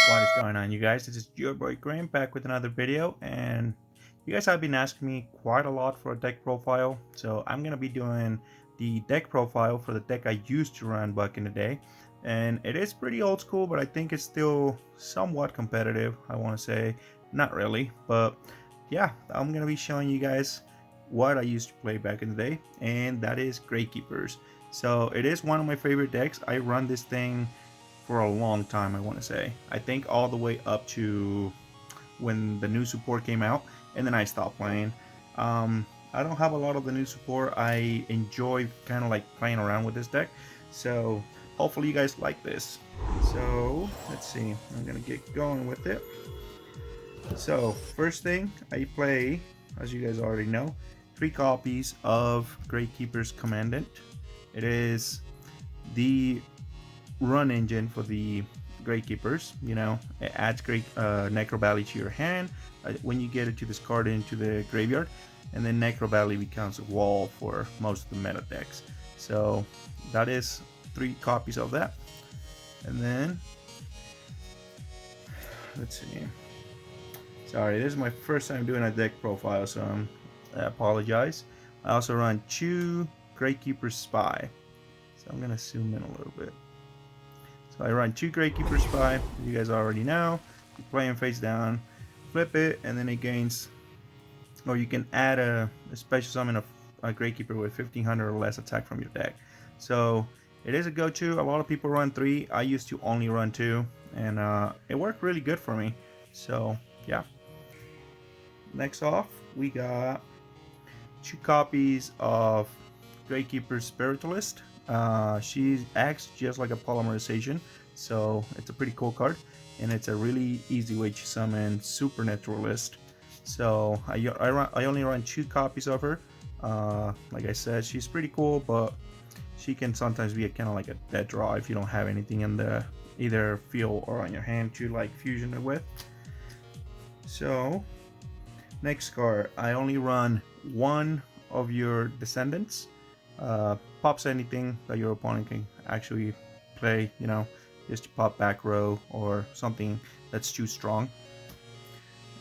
What is going on, you guys? This is your boy Graham back with another video, and you guys have been asking me quite a lot for a deck profile, so I'm gonna be doing the deck profile for the deck I used to run back in the day. And it is pretty old school, but I think it's still somewhat competitive. I want to say not really, but yeah, I'm gonna be showing you guys what I used to play back in the day, and that is Gravekeeprs. So it is one of my favorite decks. I run this thing for a long time, I want to say. I think all the way up to when the new support came out, and then I stopped playing. I don't have a lot of the new support. I enjoy kind of like playing around with this deck, so hopefully you guys like this. So let's see, I'm gonna get going with it. So first thing, I play, as you guys already know, 3 copies of Gravekeeprs Commandant. It is the run engine for the Gravekeeprs. You know, it adds Necro Valley to your hand when you get it to discard it into the graveyard, and then Necro Valley becomes a wall for most of the meta decks. So that is 3 copies of that. And then let's see. Sorry, this is my first time doing a deck profile, so I apologize. I also run 2 Gravekeeprs Spy. So I'm gonna zoom in a little bit. So I run 2 Gravekeeprs Spy, you guys already know. You play them face down, flip it, and then it gains, or you can add a special summon of a Gravekeeper with 1500 or less attack from your deck. So it is a go-to. A lot of people run 3. I used to only run 2, and it worked really good for me. So yeah. Next off, we got 2 copies of Gravekeeprs Spiritualist. She acts just like a polymerization, so it's a pretty cool card, and it's a really easy way to summon Supernaturalist. So I only run 2 copies of her. Like I said, she's pretty cool, but she can sometimes be kind of like a dead draw if you don't have anything in the either field or on your hand to like fusion it with. So next card, I only run 1 of your Descendants. Pops anything that your opponent can actually play, you know, just to pop back row or something that's too strong.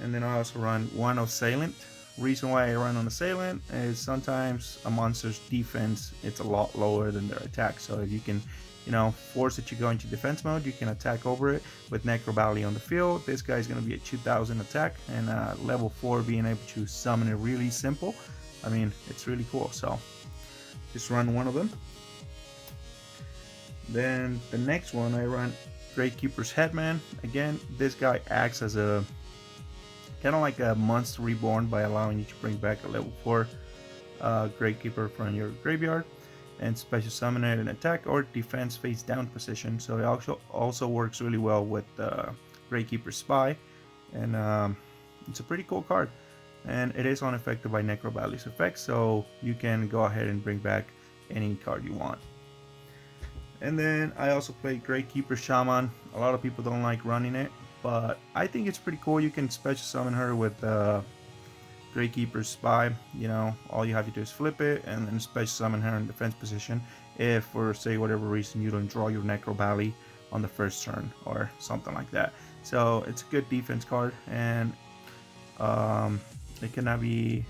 And then I also run 1 Assailant. Reason why I run on Assailant is sometimes a monster's defense, it's a lot lower than their attack. So if you can, you know, force it to go into defense mode, you can attack over it with Necro Valley on the field. This guy's going to be at 2000 attack, and level 4 being able to summon it really simple. I mean, it's really cool. So just run 1 of them. Then the next one, I run Gravekeeprs Headman. Again, this guy acts as a kind of like a monster reborn by allowing you to bring back a level 4 Gravekeeper from your graveyard and special summon it in attack or defense face down position. So it also works really well with Gravekeeprs Spy, and it's a pretty cool card. And it is unaffected by Necro Valley's effects, so you can go ahead and bring back any card you want. And then I also play Gravekeeprs Shaman. A lot of people don't like running it, but I think it's pretty cool. You can special summon her with Gravekeeprs Spy. You know, all you have to do is flip it and then special summon her in defense position if, for say whatever reason, you don't draw your Necro Valley on the first turn or something like that. So it's a good defense card, and it cannot be.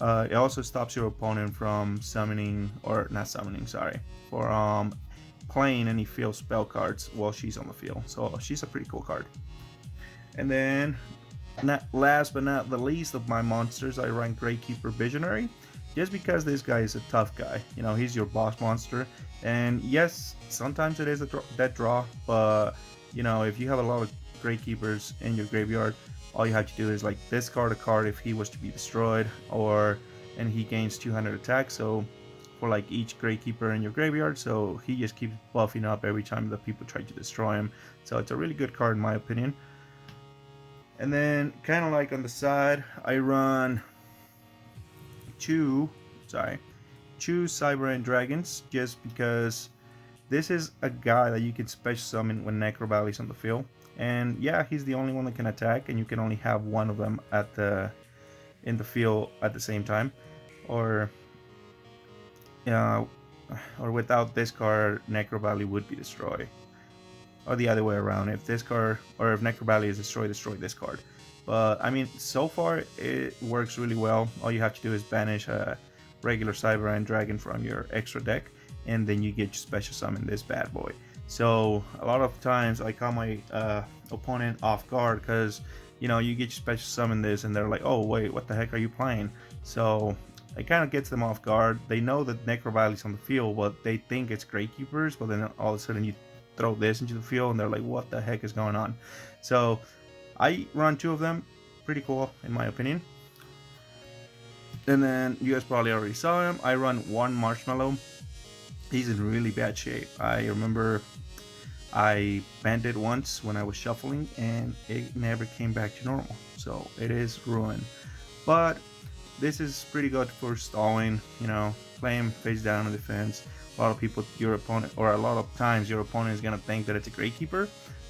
It also stops your opponent from summoning, or not summoning, sorry, for playing any field spell cards while she's on the field. So she's a pretty cool card. And then, last but not the least of my monsters, I run Gravekeepr Visionary, just because this guy is a tough guy. You know, he's your boss monster, and yes, sometimes it is a dead draw, but you know, if you have a lot of Gravekeeprs in your graveyard, all you have to do is like discard a card if he was to be destroyed, and he gains 200 attack. So for like each Gravekeeper in your graveyard, so he just keeps buffing up every time that people try to destroy him. So it's a really good card in my opinion. And then kind of like on the side, I run 2 Cyber Dragons, just because this is a guy that you can special summon when Necro Valley's on the field. And yeah, he's the only one that can attack, and you can only have 1 of them in the field at the same time, or without this card, Necro Valley would be destroyed. or the other way around. If this card, or if Necro Valley is destroyed, destroy this card. But I mean, so far it works really well. All you have to do is banish a regular Leviathan Dragon from your extra deck, and then you get your special summon this bad boy. So a lot of times I call my opponent off guard, because you know, you get your special summon this and they're like, oh wait, what the heck are you playing? So it kind of gets them off guard. They know that Necro Valley's on the field, but they think it's Gravekeeprs, but then all of a sudden you throw this into the field and they're like, what the heck is going on? So I run 2 of them, pretty cool in my opinion. And then you guys probably already saw him. I run 1 Marshmallow. He's in really bad shape. I remember I banned it once when I was shuffling and it never came back to normal. So it is ruined. But this is pretty good for stalling, you know, play him face down in defense. A lot of people, your opponent, or a lot of times your opponent is going to think that it's a Gravekeeper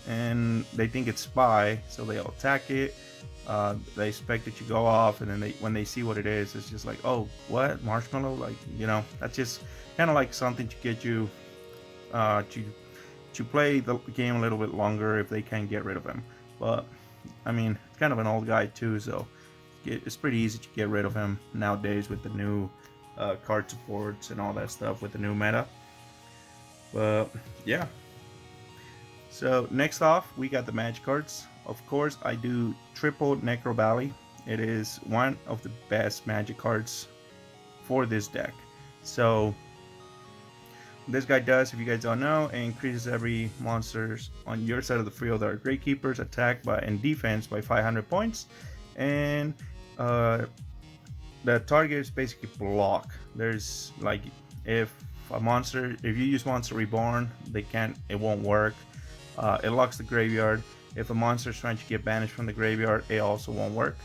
and they think it's spy, so they'll attack it. They expect that you go off, and then when they see what it is, it's just like, oh, what, Marshmallow? Like, you know, that's just kind of like something to get you to play the game a little bit longer if they can get rid of him. But I mean, it's kind of an old guy too, so it's pretty easy to get rid of him nowadays with the new card supports and all that stuff with the new meta. But yeah. So next off, we got the Mage cards. Of course, I do triple Necro Valley. It is one of the best Magic cards for this deck. So this guy does, if you guys don't know, it increases every monsters on your side of the field that are Gravekeeprs attack by and defense by 500 points, and the target is basically block. There's like, if you use monster Reborn, it won't work. It locks the graveyard. If a monster is trying to get banished from the graveyard, it also won't work.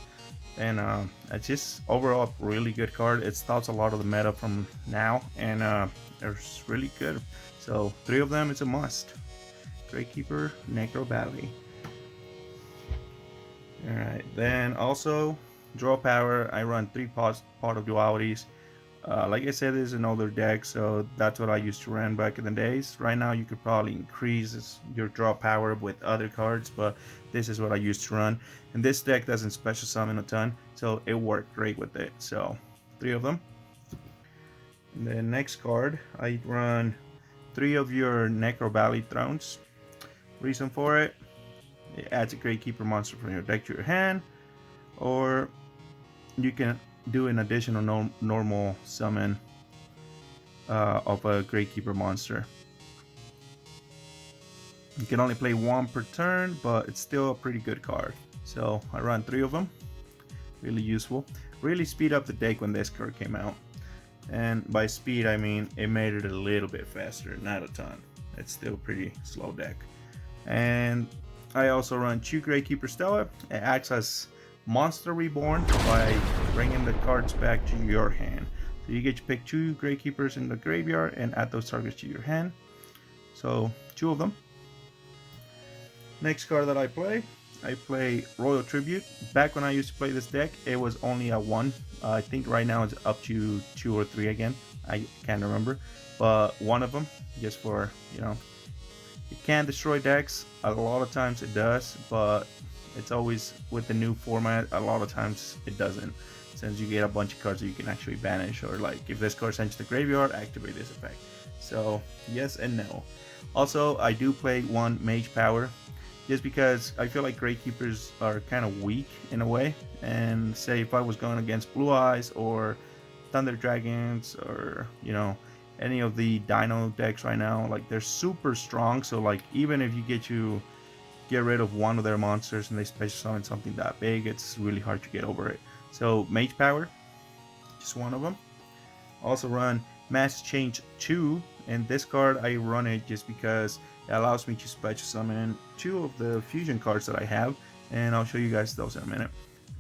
And it's just overall a really good card. It stops a lot of the meta from now, and it's really good. So 3 of them, it's a must. Gravekeeper, Necro Valley. Alright, then also draw power. I run 3 pot of dualities. Like I said, this is an older deck, so that's what I used to run back in the days. Right now you could probably increase your draw power with other cards, but this is what I used to run. And this deck doesn't special summon a ton, so it worked great with it. So 3 of them. And the next card, I run 3 of your Necro Valley Thrones. Reason for it adds a Gravekeeper monster from your deck to your hand, or you can do an additional normal summon of a Gravekeeper monster. You can only play 1 per turn, but it's still a pretty good card. So I run 3 of them. Really useful. Really speed up the deck when this card came out. And by speed, I mean it made it a little bit faster, not a ton. It's still a pretty slow deck. And I also run 2 Gravekeeper Stella. It acts as Monster Reborn by bringing the cards back to your hand. So you get to pick 2 Gravekeepers in the graveyard and add those targets to your hand. So 2 of them. Next card that I play Royal Tribute. Back when I used to play this deck, it was only a 1. I think right now it's up to 2 or 3 again. I can't remember. But 1 of them, just for, you know, it can destroy decks. A lot of times it does, but it's always with the new format, a lot of times it doesn't, since you get a bunch of cards that you can actually banish, or like if this card sends to the graveyard, activate this effect. So yes and no. Also, I do play 1 Mage Power, just because I feel like Gravekeeprs are kind of weak in a way. And say if I was going against Blue Eyes or Thunder Dragons, or you know, any of the Dino decks right now, like they're super strong. So like even if you get rid of 1 of their monsters and they special summon something that big, it's really hard to get over it. So Mage Power, just 1 of them. Also run Mass Change 2, and this card I run it just because it allows me to special summon 2 of the fusion cards that I have, and I'll show you guys those in a minute.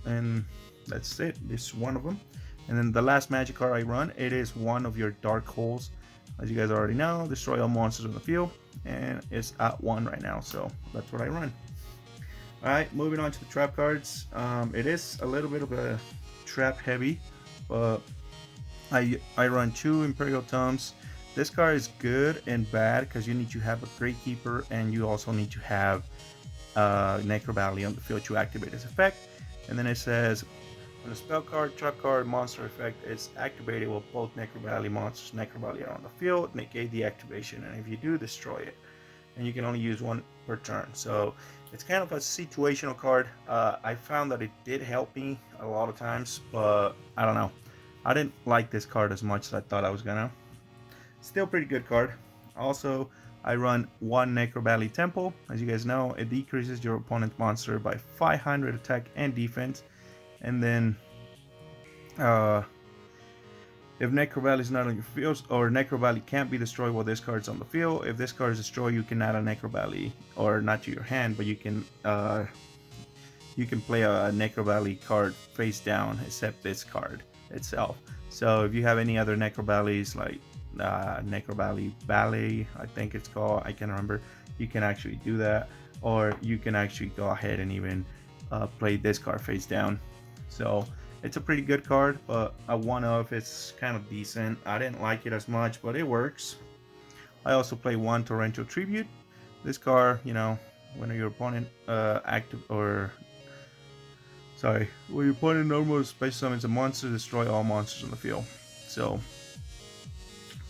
And that's it, this is 1 of them. And then the last magic card I run, it is 1 of your Dark Holes. As you guys already know, destroy all monsters on the field, and it's at 1 right now, so that's what I run. Alright, moving on to the trap cards. It is a little bit of a trap heavy, but I run 2 Imperial Tomes. This card is good and bad because you need to have a Gravekeeper and you also need to have Necro Valley on the field to activate this effect. And then it says, when a spell card, trap card, monster effect is activated with both Necro Valley monsters, Necro Valley are on the field, negate the activation, and if you do, destroy it. And you can only use one per turn. So it's kind of a situational card. I found that it did help me a lot of times, but I don't know. I didn't like this card as much as I thought I was gonna. Still pretty good card. Also, I run one Necro Valley Temple. As you guys know, it decreases your opponent's monster by 500 attack and defense. And then, if Necro Valley is not on your field, or Necro Valley can't be destroyed while this card is on the field, if this card is destroyed, you can add a Necro Valley, or not to your hand, but you can play a Necro Valley card face down, except this card itself. So if you have any other Necro Valleys, like Necro Valley Ballet, I think it's called, I can't remember, you can actually do that, or you can actually go ahead and even play this card face down. So it's a pretty good card, but a one-off, it's kind of decent. I didn't like it as much, but it works. I also play one Torrential Tribute. This card, you know, when your opponent when your opponent normal special summons a monster, destroy all monsters on the field. So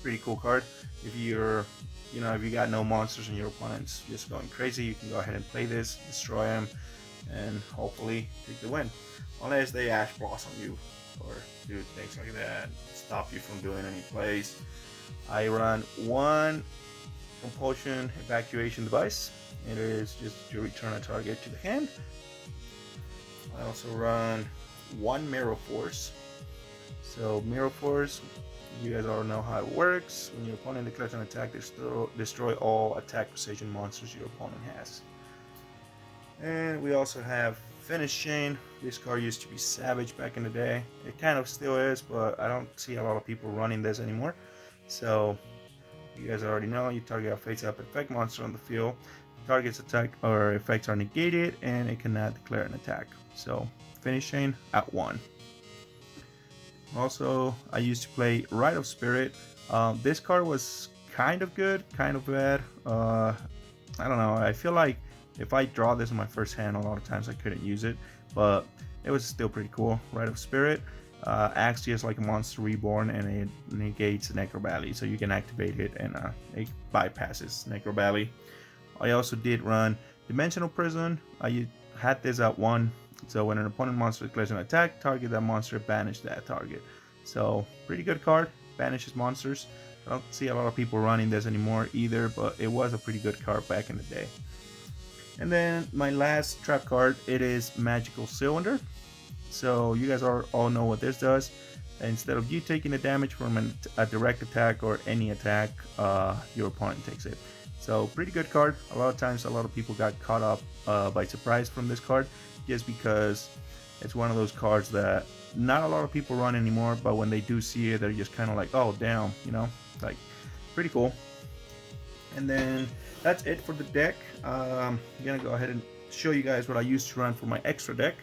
pretty cool card. If you're, you know, if you got no monsters and your opponent's just going crazy, you can go ahead and play this, destroy them, and hopefully take the win. Unless they Ash Blossom you or do things like that, stop you from doing any plays. I run one Compulsion evacuation device. It is just to return a target to the hand. I also run one Mirror Force. So Mirror Force, you guys all know how it works. When your opponent declares an attack, destroy all attack precision monsters your opponent has. And we also have Finnish Chain. This card used to be Savage back in the day. It kind of still is, but I don't see a lot of people running this anymore. So you guys already know, you target a face-up effect monster on the field. Target's attack or effects are negated, and it cannot declare an attack. So Finnish Chain at 1. Also, I used to play Rite of Spirit. This card was kind of good, kind of bad. I don't know. I feel like if I draw this in my first hand, a lot of times I couldn't use it, but it was still pretty cool. Rite of Spirit acts just like a monster reborn, and it negates Necro Valley, so you can activate it, and it bypasses Necro Valley. I also did run Dimensional Prison. I had this at 1, so when an opponent monster declares an attack, target that monster, banish that target. So pretty good card, banishes monsters. I don't see a lot of people running this anymore either, but it was a pretty good card back in the day. And then my last trap card, it is Magical Cylinder. So you guys all know what this does. Instead of you taking the damage from a direct attack or any attack, your opponent takes it. So pretty good card. A lot of times a lot of people got caught up by surprise from this card, just because it's one of those cards that not a lot of people run anymore, but when they do see it, they're just kind of like, oh damn, you know, like pretty cool. And then that's it for the deck. I'm gonna go ahead and show you guys what I used to run for my extra deck.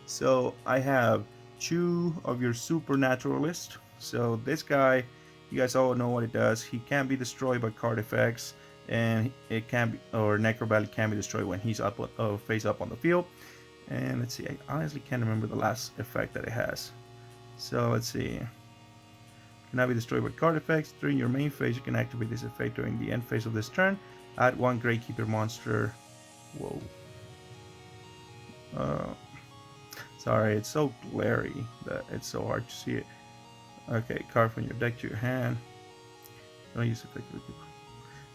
So I have 2 of your Supernaturalist. So this guy, you guys all know what it does. He can be destroyed by card effects, and it can be, or Necro Valley can be destroyed when he's up face up on the field. And let's see, I honestly can't remember the last effect that it has. So let's see. Cannot be destroyed by card effects. During your main phase, you can activate this effect during the end phase of this turn. Add 1 Gravekeeper monster. Whoa. Sorry, it's so glary that it's so hard to see it. Okay, card from your deck to your hand. Don't use effect.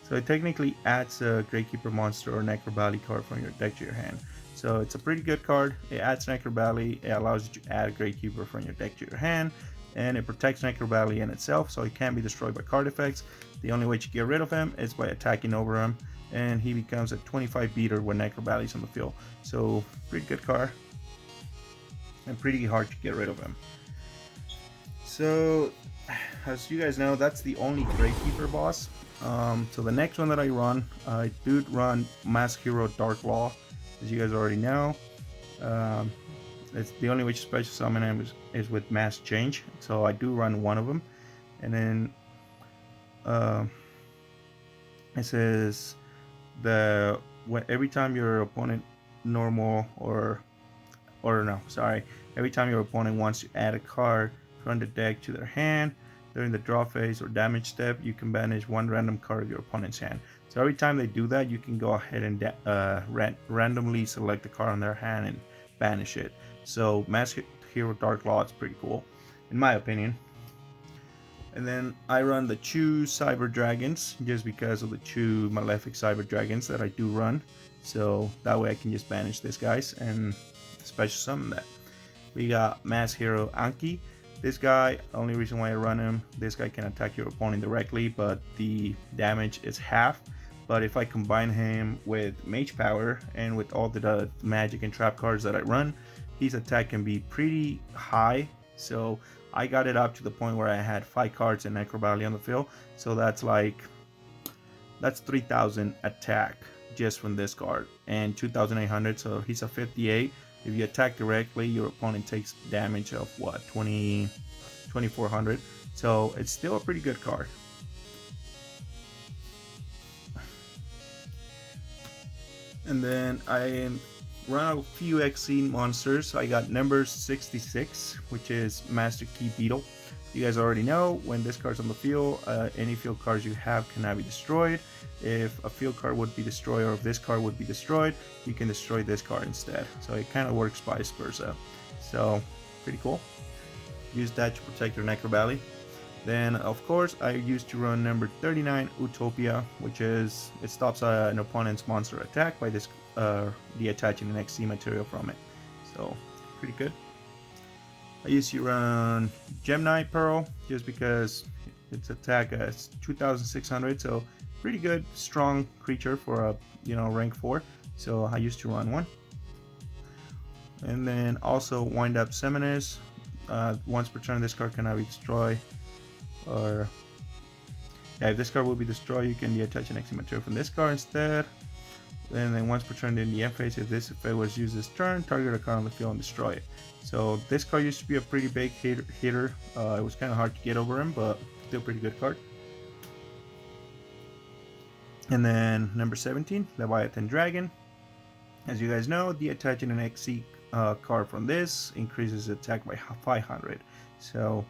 So it technically adds a Gravekeeper monster or Necro Valley card from your deck to your hand. So it's a pretty good card. It adds Necro Valley. It allows you to add a Gravekeeper from your deck to your hand. And it protects Necro Valley in itself, so it can't be destroyed by card effects. The only way to get rid of him is by attacking over him, and he becomes a 25 beater when Necro Valley's on the field. So pretty good card, and pretty hard to get rid of him. So as you guys know, that's the only Gravekeeper boss. So the next one that I do run Mask Hero Dark Law, as you guys already know. It's the only way to special summon him is with mass change, so I do run one of them. And then it says every time your opponent normal or no, sorry, every time your opponent wants to add a card from the deck to their hand during the draw phase or damage step, you can banish one random card of your opponent's hand. So every time they do that, you can go ahead and randomly select a card on their hand and banish it. So Mass Hero Dark Law is pretty cool, in my opinion. And then I run the 2 Cyber Dragons just because of the 2 Malefic Cyber Dragons that I do run. So that way I can just banish these guys and special summon that. We got Mass Hero Anki. This guy, only reason why I run him, this guy can attack your opponent directly, but the damage is half. But if I combine him with Mage Power and with all the magic and trap cards that I run, his attack can be pretty high. So I got it up to the point where I had 5 cards in Necro Valley on the field. So that's 3,000 attack just from this card, and 2,800. So he's a 58. If you attack directly, your opponent takes damage of what, 2,400. So it's still a pretty good card. And then I run a few XC monsters. I got number 66, which is Master Key Beetle. You guys already know, when this card's on the field, any field cards you have cannot be destroyed. If a field card would be destroyed, or if this card would be destroyed, you can destroy this card instead. So it kind of works vice versa. So pretty cool. Use that to protect your Necro Valley. Then of course I used to run number 39 Utopia, which is, it stops an opponent's monster attack by detaching an XC material from it. So pretty good. I used to run Gemini Pearl just because its attack is 2,600, so pretty good, strong creature for a rank 4. So I used to run one. And then also Windup Seminars. Once per turn, this card cannot be destroyed. Or if this card will be destroyed, you can detach an XC material from this card instead. And then once per turn in the end phase, if this effect was used this turn, target a card on the field and destroy it. So this card used to be a pretty big hitter. It was kind of hard to get over him, but still pretty good card. And then number 17, Leviathan Dragon. As you guys know, detaching an XC card from this increases attack by 500. So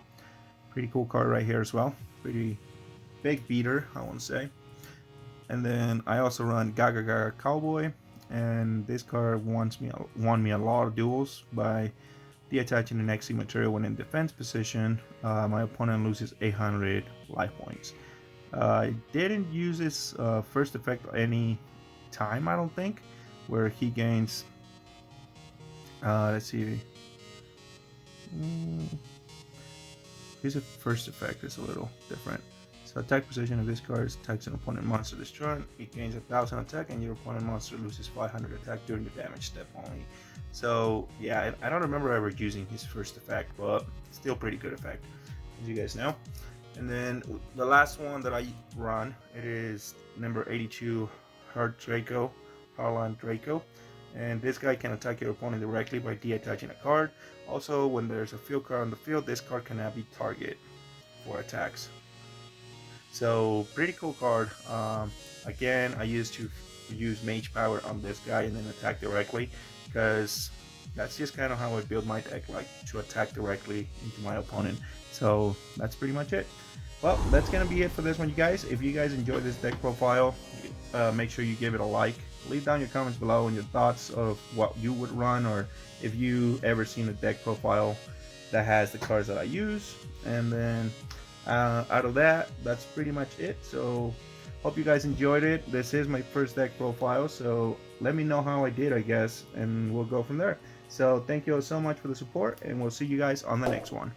pretty cool card right here as well. Pretty big beater, I want to say. And then I also run Gaga Cowboy, and this card won me a lot of duels by detaching an XC material when in defense position. My opponent loses 800 life points. I didn't use this first effect any time, I don't think, where he gains, let's see, his first effect is a little different. So attack position of this card attacks an opponent monster this turn. It gains 1,000 attack, and your opponent monster loses 500 attack during the damage step only. So yeah, I don't remember ever using his first effect, but still pretty good effect, as you guys know. And then the last one that I run, it is number 82 Draco, Hardline Draco. And this guy can attack your opponent directly by detaching a card. Also, when there's a field card on the field, this card cannot be targeted for attacks. So pretty cool card. Again, I used to use Mage Power on this guy and then attack directly, because that's just kind of how I build my deck, like to attack directly into my opponent. So that's pretty much it. Well, that's gonna be it for this one, you guys. If you guys enjoyed this deck profile, make sure you give it a like. Leave down your comments below and your thoughts of what you would run, or if you ever seen a deck profile that has the cards that I use. And then out of that, that's pretty much it. So hope you guys enjoyed it. This is my first deck profile, so let me know how I did, I guess, and we'll go from there. So thank you all so much for the support, and we'll see you guys on the next one.